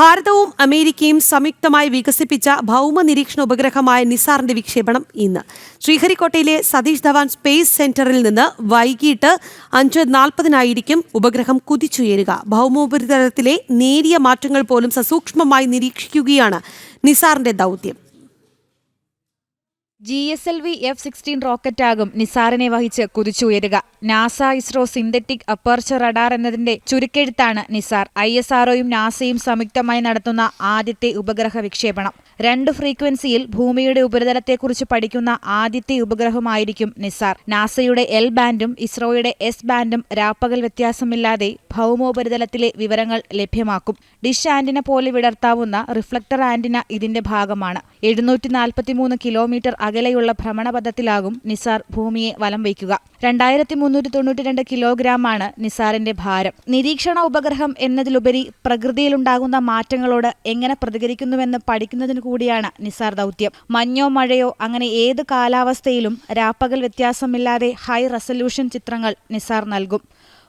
ഭാരതവും അമേരിക്കയും സംയുക്തമായി വികസിപ്പിച്ച ഭൗമ നിരീക്ഷണ ഉപഗ്രഹമായ നിസാറിന്റെ വിക്ഷേപണം ഇന്ന് ശ്രീഹരിക്കോട്ടയിലെ സതീഷ് ധവാൻ സ്പേസ് സെന്ററിൽ നിന്ന് വൈകിട്ട് 5:40 ഉപഗ്രഹം കുതിച്ചുയരുക. ഭൗമോപരിതലത്തിലെ നേരിയ മാറ്റങ്ങൾ പോലും സസൂക്ഷ്മമായി നിരീക്ഷിക്കുകയാണ് നിസാറിന്റെ ദൗത്യം. GSLV F-16 റോക്കറ്റാകും നിസാറിനെ വഹിച്ച് കുതിച്ചുയരുക. NASA ISRO synthetic aperture radar എന്നതിന്റെ ചുരുക്കെഴുത്താണ് നിസാർ. ISROയും നാസയും സംയുക്തമായി നടത്തുന്ന ആദ്യത്തെ ഉപഗ്രഹ വിക്ഷേപണം. 2 ഫ്രീക്വൻസിയിൽ ഭൂമിയുടെ ഉപരിതലത്തെക്കുറിച്ച് പഠിക്കുന്ന ആദ്യത്തെ ഉപഗ്രഹമായിരിക്കും നിസാർ. നാസയുടെ L ബാൻഡും ഇസ്രോയുടെ S ബാൻഡും രാപ്പകൽ വ്യത്യാസമില്ലാതെ ഭൗമോപരിതലത്തിലെ വിവരങ്ങൾ ലഭ്യമാക്കും. ഡിഷ് ആന്റിന പോലെ വിടർത്താവുന്ന റിഫ്ലക്ടർ ആന്റിന ഇതിന്റെ ഭാഗമാണ്. 743 കിലോമീറ്റർ അകലെയുള്ള ഭ്രമണപഥത്തിലാകും നിസാർ ഭൂമിയെ വലം വയ്ക്കുക. 2392 കിലോഗ്രാമാണ് നിസാറിന്റെ ഭാരം. നിരീക്ഷണ ഉപഗ്രഹം എന്നതിലുപരി പ്രകൃതിയിലുണ്ടാകുന്ന മാറ്റങ്ങളോട് എങ്ങനെ പ്രതികരിക്കുന്നുവെന്ന് പഠിക്കുന്നതിനു കൂടിയാണ് നിസാർ ദൗത്യം. മഞ്ഞോ മഴയോ അങ്ങനെ ഏത് കാലാവസ്ഥയിലും രാപ്പകൽ വ്യത്യാസമില്ലാതെ ഹൈ റെസല്യൂഷൻ ചിത്രങ്ങൾ നിസാർ നൽകും.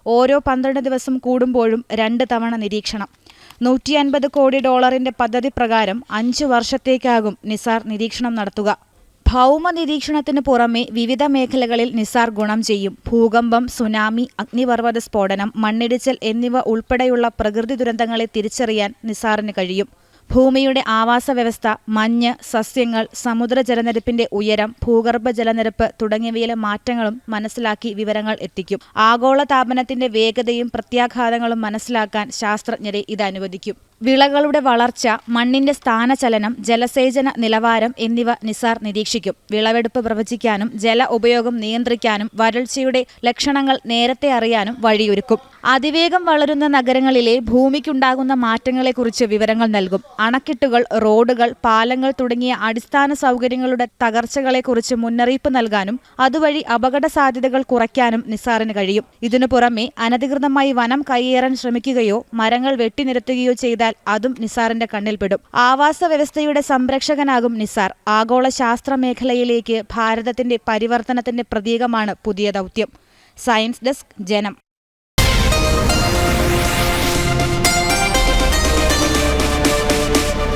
ഓരോ 12 ദിവസം കൂടുമ്പോഴും 2 തവണ നിരീക്ഷണം. $150 കോടി പദ്ധതി പ്രകാരം 5 വർഷത്തേക്കാകും നിസാർ നിരീക്ഷണം നടത്തുക. ഭൗമ നിരീക്ഷണത്തിന് പുറമെ വിവിധ മേഖലകളിൽ നിസാർ ഗുണം ചെയ്യും. ഭൂകമ്പം, സുനാമി, അഗ്നിപർവ്വത സ്ഫോടനം, മണ്ണിടിച്ചിൽ എന്നിവ ഉൾപ്പെടെയുള്ള പ്രകൃതി ദുരന്തങ്ങളെ തിരിച്ചറിയാൻ നിസാറിന് കഴിയും. ഭൂമിയുടെ ആവാസ വ്യവസ്ഥ, മഞ്ഞ്, സസ്യങ്ങൾ, സമുദ്ര ജലനിരപ്പിന്റെ ഉയരം, ഭൂഗർഭ ജലനിരപ്പ് തുടങ്ങിയവയിലെ മാറ്റങ്ങളും മനസ്സിലാക്കി വിവരങ്ങൾ എത്തിക്കും. ആഗോള താപനത്തിന്റെ വേഗതയും പ്രത്യാഘാതങ്ങളും മനസ്സിലാക്കാൻ ശാസ്ത്രജ്ഞരെ ഇത് അനുവദിക്കും. വിളകളുടെ വളർച്ച, മണ്ണിന്റെ സ്ഥാനചലനം, ജലസേചന നിലവാരം എന്നിവ നിസാർ നിരീക്ഷിക്കും. വിളവെടുപ്പ് പ്രവചിക്കാനും ജല ഉപയോഗം നിയന്ത്രിക്കാനും വരൾച്ചയുടെ ലക്ഷണങ്ങൾ നേരത്തെ അറിയാനും വഴിയൊരുക്കും. അതിവേഗം വളരുന്ന നഗരങ്ങളിലെ ഭൂമിക്കുണ്ടാകുന്ന മാറ്റങ്ങളെക്കുറിച്ച് വിവരങ്ങൾ നൽകും. അണക്കെട്ടുകൾ, റോഡുകൾ, പാലങ്ങൾ തുടങ്ങിയ അടിസ്ഥാന സൗകര്യങ്ങളുടെ തകർച്ചകളെക്കുറിച്ച് മുന്നറിയിപ്പ് നൽകാനും അതുവഴി അപകട സാധ്യതകൾ കുറയ്ക്കാനും നിസാറിന് കഴിയും. ഇതിനു പുറമെ അനധികൃതമായി വനം കയ്യേറാൻ ശ്രമിക്കുകയോ മരങ്ങൾ വെട്ടിനിരത്തുകയോ ചെയ്താൽ അതും നിസാറിന്റെ കണ്ണിൽപ്പെടും. ആവാസ വ്യവസ്ഥയുടെ സംരക്ഷകനാകും നിസാർ. ആഗോള ശാസ്ത്ര മേഖലയിലേക്ക് ഭാരതത്തിന്റെ പരിവർത്തനത്തിന്റെ പ്രതീകമാണ് പുതിയ ദൗത്യം. സയൻസ് ഡെസ്ക്, ജനം.